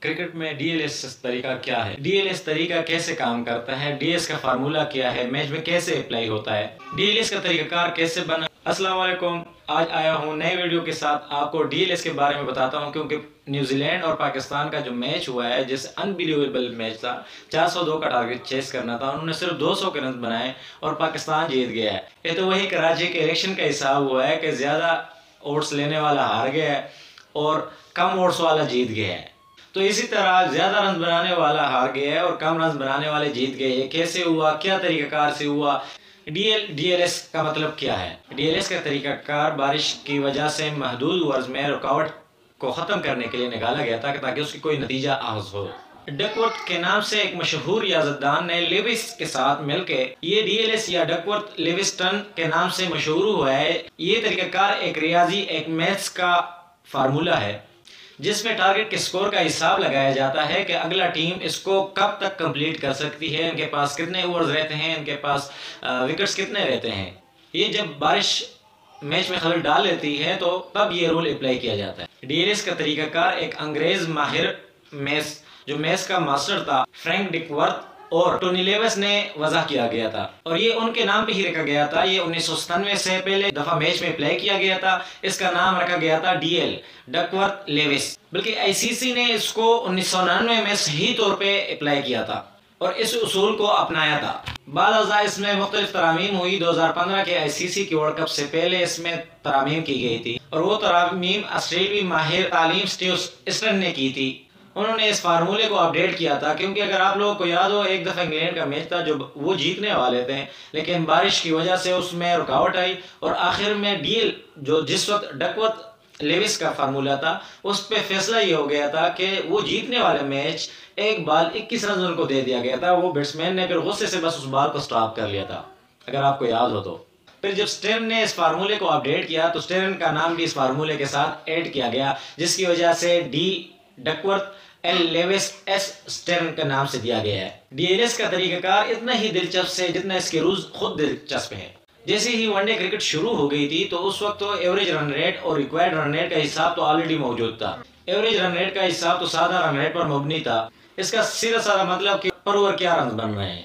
Cricket میں D L S طریقہ کیا ہے، ڈی ایل ایس طریقہ کیسے کام کرتا ہے، ڈی ایس کا فارمولا کیا ہے، میچ میں کیسے اپلائی ہوتا ہے، ڈی ایل ایس کا طریقہ کار کیسے بنا۔ السلام علیکم، آج آیا ہوں نئے ویڈیو کے ساتھ، آپ کو ڈی ایل ایس کے بارے میں بتاتا ہوں، کیونکہ نیوزی لینڈ اور پاکستان کا جو میچ ہوا ہے جیسے انبیلیویبل میچ تھا، 402 کا ٹارگٹ چیس کرنا تھا، انہوں نے صرف 200 کے رنز بنائے اور پاکستان جیت گیا ہے۔ یہ تو وہی کراچی کے الیکشن کا حساب ہوا ہے کہ زیادہ ووٹس لینے والا ہار گیا ہے اور کم ووٹس والا جیت گیا ہے۔ تو اسی طرح زیادہ رنز بنانے والا ہار گیا ہے اور کم رنز بنانے والے جیت گئے۔ یہ کیسے ہوا، کیا طریقہ کار سے ہوا، ڈی ایل ایس کا مطلب کیا ہے؟ ڈی ایل ایس کا طریقہ کار بارش کی وجہ سے محدود اوورز میں رکاوٹ کو ختم کرنے کے لیے نکالا گیا تھا تاکہ اس کی کوئی نتیجہ اخذ ہو۔ ڈکورتھ کے نام سے ایک مشہور ریاضتدان نے لیوس کے ساتھ مل کے یہ ڈی ایل ایس یا ڈکورتھ لیوسٹن کے نام سے مشہور ہوا ہے۔ یہ طریقہ کار ایک ریاضی، ایک میتھس کا فارمولا ہے جس میں ٹارگٹ کے سکور کا حساب لگایا جاتا ہے کہ اگلا ٹیم اس کو کب تک کمپلیٹ کر سکتی ہے، ان کے پاس کتنے اوورز رہتے ہیں، ان کے پاس وکٹس کتنے رہتے ہیں۔ یہ جب بارش میچ میں خلل ڈال لیتی ہے تو تب یہ رول اپلائی کیا جاتا ہے۔ ڈی ایل ایس کا طریقہ کار ایک انگریز ماہر میتھس کا ماسٹر تھا، فرینک ڈکورتھ اور ٹونی لیوس نے وضع کیا گیا تھا، اور یہ ان کے نام پہ ہی رکھا گیا تھا۔ یہ 1997 سے پہلے دفعہ میچ میں اپلائی کیا گیا تھا، اس کا نام رکھا گیا تھا ڈی ایل، ڈکورتھ لیوس، بلکہ آئی سی سی نے اس کو 1999 میں صحیح طور پہ اپلائی کیا تھا اور اس اصول کو اپنایا تھا۔ بعد ازاں اس میں مختلف ترامیم ہوئی۔ 2015 کے آئی سی سی کے ورلڈ کپ سے پہلے اس میں ترامیم کی گئی تھی اور وہ ترامیم آسٹریلوی ماہر تعلیم سٹیو اسٹن نے کی تھی۔ انہوں نے اس فارمولے کو اپڈیٹ کیا تھا، کیونکہ اگر آپ لوگوں کو یاد ہو ایک دفعہ انگلینڈ کا میچ تھا جو وہ جیتنے والے تھے، لیکن بارش کی وجہ سے اس میں رکاوٹ آئی اور آخر میں ڈی ایل جو جس وقت ڈکورتھ لیوس کا فارمولا تھا اس پہ فیصلہ یہ ہو گیا تھا کہ وہ جیتنے والے میچ ایک بال 21 رنز ان کو دے دیا گیا تھا۔ وہ بیٹسمین نے پھر غصے سے بس اس بال کو سٹاپ کر لیا تھا، اگر آپ کو یاد ہو تو۔ پھر جب اسٹرن نے اس فارمولے کو اپڈیٹ کیا تو اسٹرن کا نام بھی اس فارمولے کے ساتھ ایڈ کیا گیا، جس کی وجہ سے D Duckworth L Lewis S Stern کا نام سے دیا گیا ہے۔ ڈی ایل ایس کا طریقہ کار اتنا ہی دلچسپ ہے جتنا اس کے رولز خود دلچسپ ہے۔ جیسے ہی ون ڈے کرکٹ شروع ہو گئی تھی تو اس وقت تو ایوریج رن ریٹ اور ریکوائرڈ رن ریٹ کا حساب تو آلریڈی موجود تھا۔ ایوریج رن ریٹ کا حساب تو سادہ رن ریٹ پر مبنی تھا، اس کا سیدھا سادہ مطلب کہ پر اوور کیا رنز بن رہے ہیں۔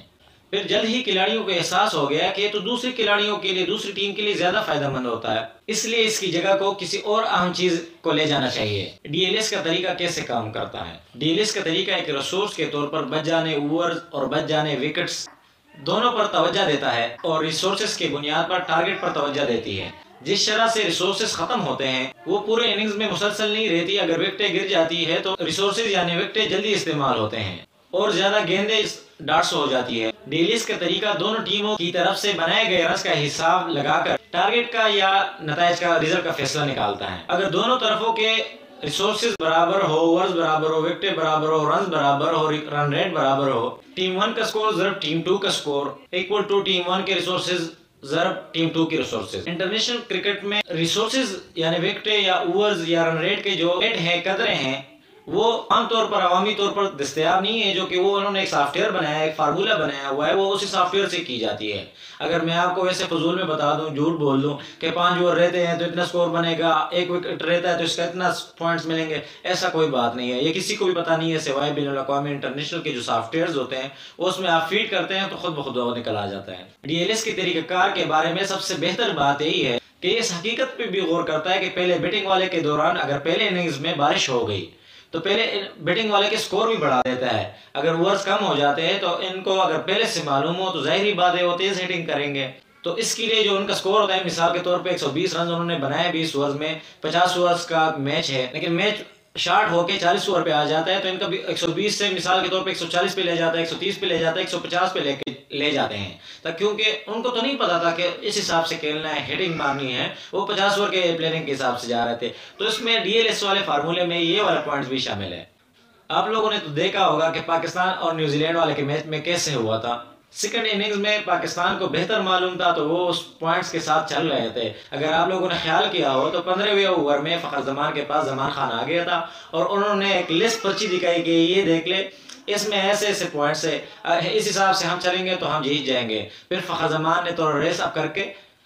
پھر جلد ہی کھلاڑیوں کو احساس ہو گیا کہ یہ تو دوسرے کھلاڑیوں کے لیے، دوسری ٹیم کے لیے زیادہ فائدہ مند ہوتا ہے، اس لیے اس کی جگہ کو کسی اور اہم چیز کو لے جانا چاہیے۔ ڈی ایل ایس کا طریقہ کیسے کام کرتا ہے؟ ڈی ایل ایس کا طریقہ ایک ریسورس کے طور پر بچ جانے اوورز اور بچ جانے وکٹس دونوں پر توجہ دیتا ہے اور ریسورسز کی بنیاد پر ٹارگٹ پر توجہ دیتی ہے۔ جس شرح سے ریسورسز ختم ہوتے ہیں وہ پورے اننگز میں مسلسل نہیں رہتی، اگر وکٹیں گر جاتی ہے تو ریسورسز یعنی وکٹیں جلدی استعمال ہوتے ہیں اور زیادہ گیندیں ڈاٹس ہو جاتی ہے۔ ڈی ایل ایس کا طریقہ دونوں ٹیموں کی طرف سے بنائے گئے رنز کا حساب لگا کر ٹارگٹ کا یا نتائج کا رزلٹ کا فیصلہ نکالتا ہے۔ اگر دونوں طرفوں کے ریسورسز برابر ہو، اوورز برابر ہو، وکٹیں برابر ہو، رنز برابر ہو، رن ریٹ برابر ہو، ٹیم 1 کا سکور ضرب ٹیم 2 کا سکور ایکول ٹو ٹیم 1 کے ریسورسز ضرب ٹیم 2 کی ریسورسز۔ انٹرنیشنل کرکٹ میں ریسورسز یعنی وکٹیں یا اوورز یا رن ریٹ کے جو ریٹ ہیں، قدریں ہیں، وہ عام طور پر عوامی طور پر دستیاب نہیں ہے، جو کہ وہ انہوں نے ایک سافٹ ویئر بنایا ہے، ایک فارمولا بنایا ہوا ہے، وہ اسی سافٹ ویئر سے کی جاتی ہے۔ اگر میں آپ کو ویسے فضول میں بتا دوں، جھوٹ بول دوں کہ 5 اوور رہتے ہیں تو اتنا سکور بنے گا، 1 وکٹ رہتا ہے تو اس کا اتنا پوائنٹس ملیں گے، ایسا کوئی بات نہیں ہے، یہ کسی کو بھی پتا نہیں ہے سوائے بین الاقوامی انٹرنیشنل کے جو سافٹ ویئرز ہوتے ہیں اس میں آپ فیڈ کرتے ہیں تو خود بخود وہ نکل آ جاتا ہے۔ ڈی ایل ایس کے طریقہ کار کے بارے میں سب سے بہتر بات یہی ہے کہ یہ اس حقیقت پہ بھی غور کرتا ہے کہ پہلے بیٹنگ والے کے دوران اگر پہلے اننگز میں بارش ہو گئی تو پہلے بیٹنگ والے کے سکور بھی بڑھا دیتا ہے۔ اگر اوورز کم ہو جاتے ہیں تو ان کو اگر پہلے سے معلوم ہو تو ظاہری بات ہے وہ تیز ہیٹنگ کریں گے، تو اس کے لیے جو ان کا سکور ہوتا ہے، مثال کے طور پہ 120 رنز انہوں نے بنائے 20 اوورز میں، 50 اوورز کا میچ ہے، لیکن میچ شارٹ ہو کے 40 اوور پہ آ جاتا ہے تو ان کا بھی 120 سے مثال کے طور پہ 140 پہ لے جاتا ہے، 130 پہ لے جاتا ہے، 150 پہ لے جاتے ہیں، کیونکہ ان کو تو نہیں پتا تھا کہ اس حساب سے کھیلنا ہے، ہیڈنگ مارنی ہے، وہ 50 اوور کے پلاننگ کے حساب سے جا رہے تھے۔ تو اس میں ڈی ایل ایس والے فارمولے میں یہ والا پوائنٹس بھی شامل ہے۔ آپ لوگوں نے تو دیکھا ہوگا کہ پاکستان اور نیوزی لینڈ والے کے میچ میں کیسے ہوا تھا۔ سیکنڈ اننگز میں پاکستان کو بہتر معلوم تھا تو وہ اس پوائنٹس کے ساتھ چل رہے تھے۔ اگر آپ لوگوں نے خیال کیا ہو تو 15ویں اوور میں فخر زمان کے پاس زمان خان آ گیا تھا اور انہوں نے ایک لسٹ پرچی دکھائی کہ یہ دیکھ لے اس میں ایسے ایسے پوائنٹس ہے، اس حساب سے ہم چلیں گے تو ہم جیت جائیں گے۔ پھر فخر زمان نے تھوڑا ریس اپ کر کے